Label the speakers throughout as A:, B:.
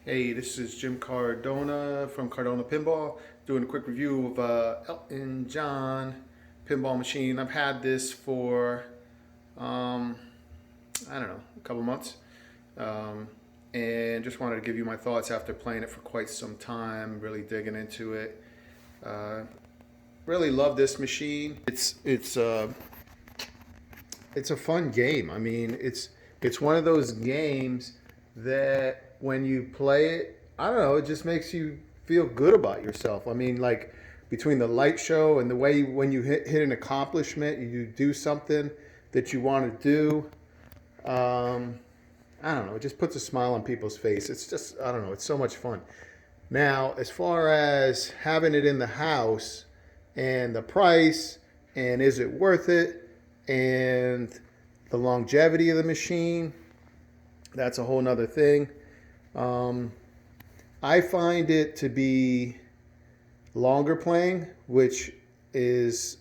A: Hey, this is Jim Cardona from Cardona Pinball, doing a quick review of Elton John pinball machine. I've had this for, um, I don't know, a couple months, um, and just wanted to give you my thoughts after playing it for quite some time, really digging into it. Uh, really love this machine. It's a fun game. I mean, it's one of those games that when you play it, I don't know, it just makes you feel good about yourself. I mean, like between the light show and the way when you hit an accomplishment, you do something that you want to do. Um, I don't know, it just puts a smile on people's face. It's just, I don't know, it's so much fun. Now, as far as having it in the house and the price and is it worth it and the longevity of the machine, that's a whole nother thing. Um, I find it to be longer playing, which is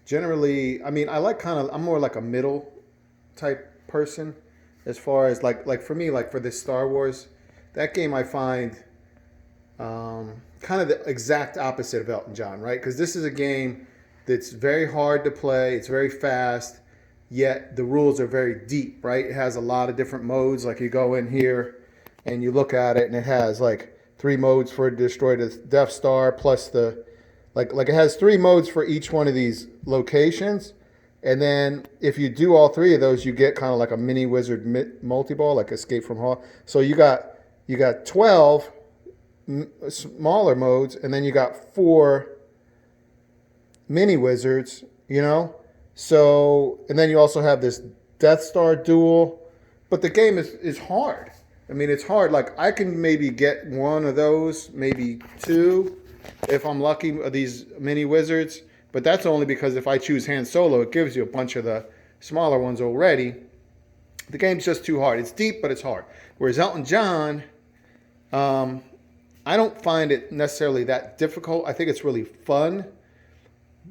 A: generally, I mean, I like kind of, I'm more like a middle type person as far as like for me, like for this Star Wars, that game I find kind of the exact opposite of Elton John, right? Because this is a game that's very hard to play, it's very fast, yet the rules are very deep, right? It has a lot of different modes. Like you go in here and you look at it, and it has like three modes for destroy the Death Star, plus the like it has three modes for each one of these locations. And then if you do all three of those, you get kind of like a mini wizard multi-ball, like Escape from Hell. So you got 12 smaller modes, and then you got four mini wizards, you know? So, and then you also have this Death Star duel, but the game is hard. I mean, it's hard. Like, I can maybe get one of those, maybe two, if I'm lucky, of these mini wizards, but that's only because if I choose Han Solo, it gives you a bunch of the smaller ones already. The game's just too hard. It's deep, but it's hard. Whereas Elton John, um, I don't find it necessarily that difficult. I think it's really fun,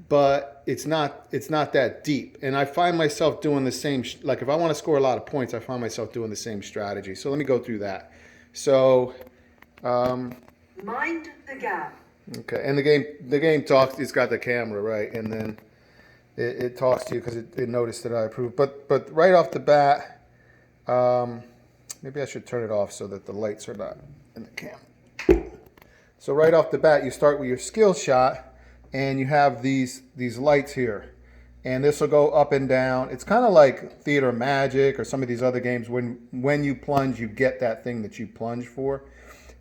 A: but it's not that deep. And I find myself doing the same. Like if I want to score a lot of points, I find myself doing the same strategy. So let me go through that. So um,
B: Mind the gap.
A: okay, and the game talks. It's got the camera right, and then it talks to you because it noticed that I approve. But right off the bat, um, maybe I should turn it off so that the lights are not in the camera. So right off the bat, you start with your skill shot, and you have these lights here, and this will go up and down. It's kind of like Theater Magic or some of these other games. When you plunge, you get that thing that you plunge for.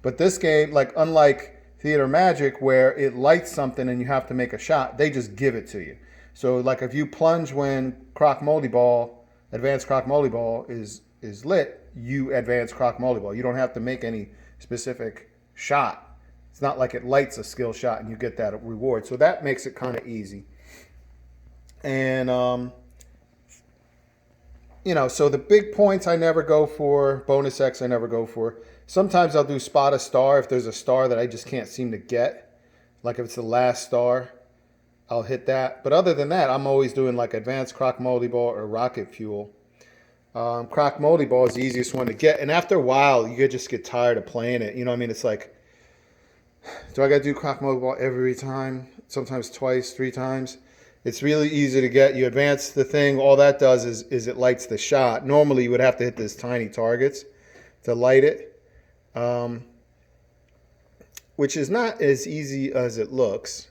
A: But this game, like unlike Theater Magic, where it lights something and you have to make a shot, they just give it to you. So like if you plunge when Advanced Croc Molly Ball is lit, you advance Croc Molly Ball. You don't have to make any specific shot. It's not like it lights a skill shot and you get that reward. So that makes it kind of easy. And, so the big points I never go for. Bonus X I never go for. Sometimes I'll do spot a star if there's a star that I just can't seem to get. Like if it's the last star, I'll hit that. But other than that, I'm always doing like Advanced Croc Moldy Ball or Rocket Fuel. Croc Moldy Ball is the easiest one to get. And after a while, you just get tired of playing it. You know what I mean? It's like, do I got to do Croc Moldy Ball every time? Sometimes twice, three times. It's really easy to get. You advance the thing. All that does is it lights the shot. Normally, you would have to hit these tiny targets to light it, which is not as easy as it looks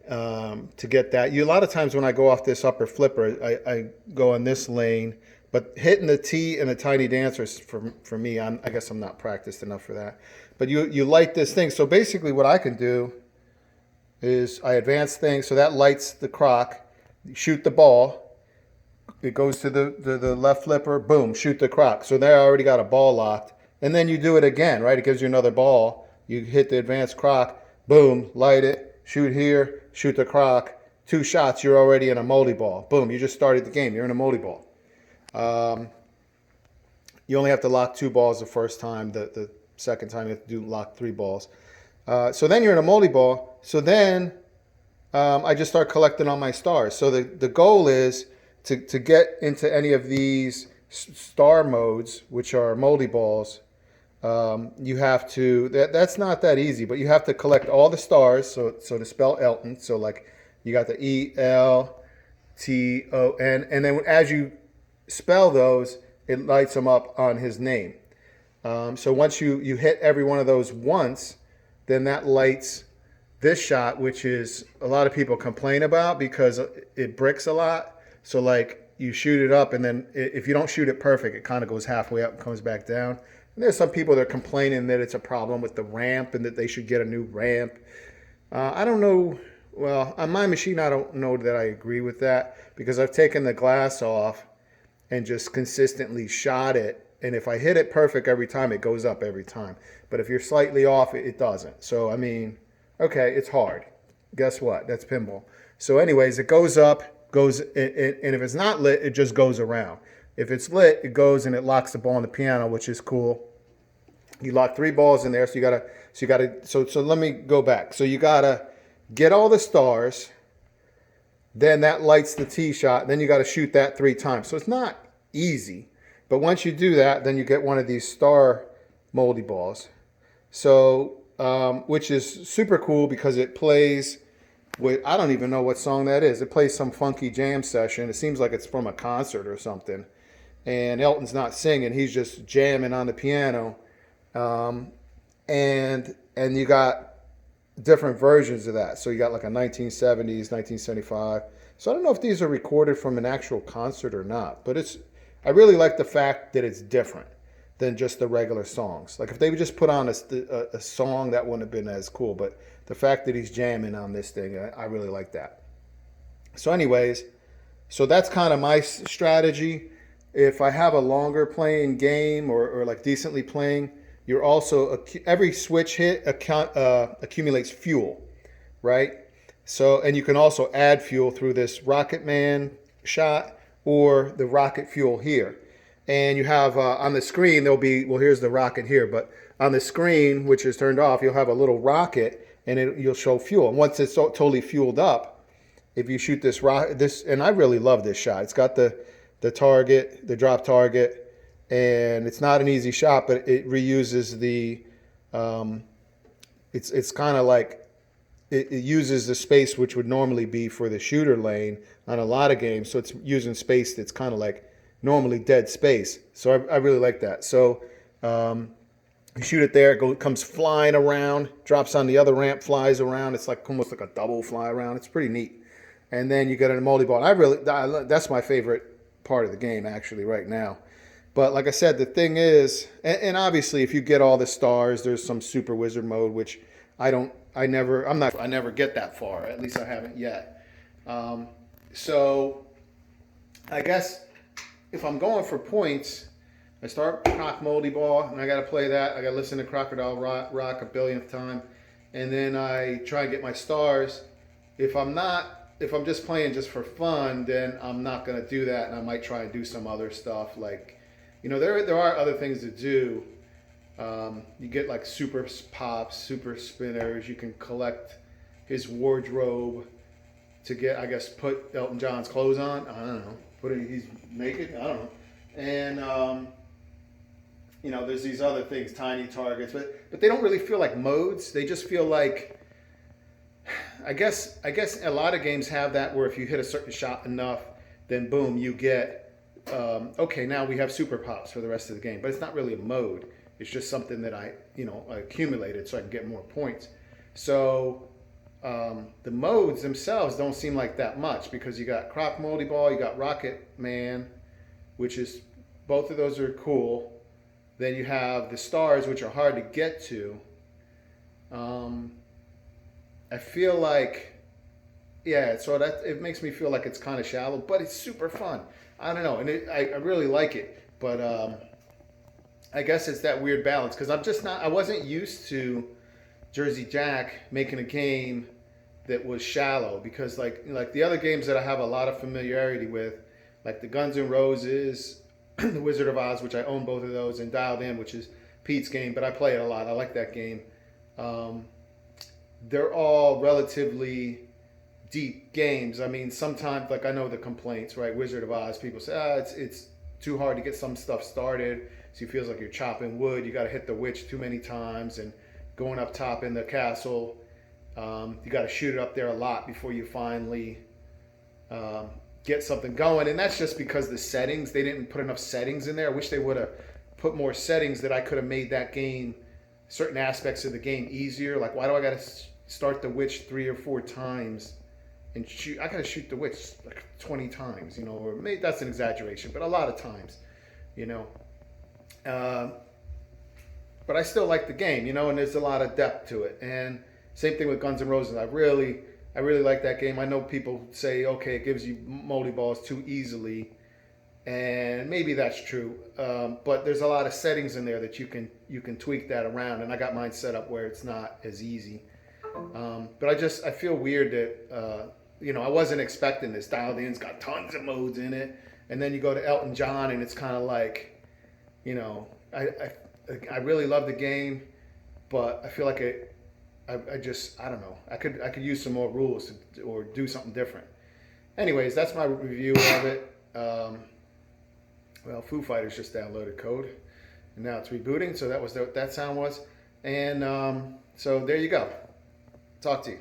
A: to get that. A lot of times when I go off this upper flipper, I go in this lane, but hitting the T and the tiny dancers for me, I guess I'm not practiced enough for that. But you light this thing. So basically, what I can do is I advance things, so that lights the croc. Shoot the ball. It goes to the left flipper. Boom, shoot the croc. So there I already got a ball locked. And then you do it again, right? It gives you another ball. You hit the advanced croc. Boom, light it. Shoot here. Shoot the croc. Two shots, you're already in a moldy ball. Boom, you just started the game. You're in a moldy ball. You only have to lock two balls the first time. The second time you have to lock three balls. So then you're in a moldy ball. So then I just start collecting on my stars. So the goal is to get into any of these star modes, which are moldy balls. You have to, that's not that easy, but you have to collect all the stars. So to spell Elton, so like you got the Elton, and then as you spell those, it lights them up on his name. So once you hit every one of those once, then that lights this shot, which is a lot of people complain about because it bricks a lot. So like you shoot it up, and then if you don't shoot it perfect, it kind of goes halfway up and comes back down. And there's some people that are complaining that it's a problem with the ramp and that they should get a new ramp. I don't know. Well, on my machine, I don't know that I agree with that because I've taken the glass off and just consistently shot it. And if I hit it perfect every time, it goes up every time. But if you're slightly off, it doesn't. So, I mean, okay, it's hard. Guess what? That's pinball. So anyways, it goes up, and if it's not lit, it just goes around. If it's lit, it goes and it locks the ball on the piano, which is cool. You lock 3 balls in there, so let me go back. So you gotta get all the stars, then that lights the tee shot, then you gotta shoot that 3 times. So it's not easy, but once you do that, then you get one of these star moldy balls. So, which is super cool because it plays with, I don't even know what song that is. It plays some funky jam session. It seems like it's from a concert or something. And Elton's not singing, he's just jamming on the piano. And you got different versions of that. So you got like a 1970s, 1975. So I don't know if these are recorded from an actual concert or not, but I really like the fact that it's different than just the regular songs. Like if they would just put on a song, that wouldn't have been as cool. But the fact that he's jamming on this thing, I really like that. So anyways, so that's kind of my strategy. If I have a longer playing game or like decently playing, you're also, every switch hit accumulates fuel, right? So, and you can also add fuel through this Rocket Man shot or the rocket fuel here. And you have on the screen, there'll be, well, here's the rocket here, but on the screen, which is turned off, you'll have a little rocket and you'll show fuel. And once it's totally fueled up, if you shoot this rocket, and I really love this shot. It's got the target, the drop target, and it's not an easy shot, but it reuses the, it's kind of like, it uses the space which would normally be for the shooter lane on a lot of games. So it's using space that's kind of like normally dead space. So I really like that. So you shoot it there, it comes flying around, drops on the other ramp, flies around. It's like almost like a double fly around. It's pretty neat. And then you get a multi ball. That's my favorite part of the game actually right now. But like I said, the thing is, and obviously if you get all the stars, there's some super wizard mode, which I never get that far. At least I haven't yet. So I guess if I'm going for points, I start Croc Moldy Ball, and I got to play that. I got to listen to Crocodile Rock a billionth time, and then I try and get my stars. If I'm just playing just for fun, then I'm not going to do that, and I might try and do some other stuff. Like, there are other things to do. You get like super pops, super spinners. You can collect his wardrobe to get, I guess, put Elton John's clothes on. I don't know. He's naked. I don't know. And there's these other things, tiny targets, but they don't really feel like modes. They just feel like, I guess a lot of games have that where if you hit a certain shot enough, then boom, you get, okay, now we have super pops for the rest of the game. But it's not really a mode. It's just something that I accumulated so I can get more points. So the modes themselves don't seem like that much because you got Croc Moldy Ball, you got Rocket Man, which is, both of those are cool. Then you have the stars, which are hard to get to. I feel like, so that it makes me feel like it's kind of shallow, but it's super fun. I don't know, and I really like it, but I guess it's that weird balance because I wasn't used to Jersey Jack making a game that was shallow because like the other games that I have a lot of familiarity with, like the Guns N' Roses, the Wizard of Oz, which I own both of those, and Dialed In, which is Pete's game, but I play it a lot. I like that game. They're all relatively deep games. I mean, sometimes, like I know the complaints, right? Wizard of Oz, people say, it's too hard to get some stuff started. So he feels like you're chopping wood. You got to hit the witch too many times, and going up top in the castle, you got to shoot it up there a lot before you finally get something going. And that's just because the settings, they didn't put enough settings in there. I wish they would have put more settings that I could have made that game, certain aspects of the game, easier. Like, why do I got to start the witch 3 or 4 times and shoot? I got to shoot the witch like 20 times, you know, or maybe that's an exaggeration, but a lot of times, you know. But I still like the game, you know, and there's a lot of depth to it. And same thing with Guns N' Roses. I really like that game. I know people say, okay, it gives you moldy balls too easily, and maybe that's true. But there's a lot of settings in there that you can tweak that around, and I got mine set up where it's not as easy. But I feel weird that you know, I wasn't expecting this. Dialed In's got tons of modes in it, and then you go to Elton John, and it's kind of like, you know, I really love the game, but I feel like I don't know. I could use some more rules or do something different. Anyways, that's my review of it. Well, Foo Fighters just downloaded code, and now it's rebooting. So that was what that sound was. And so there you go. Talk to you.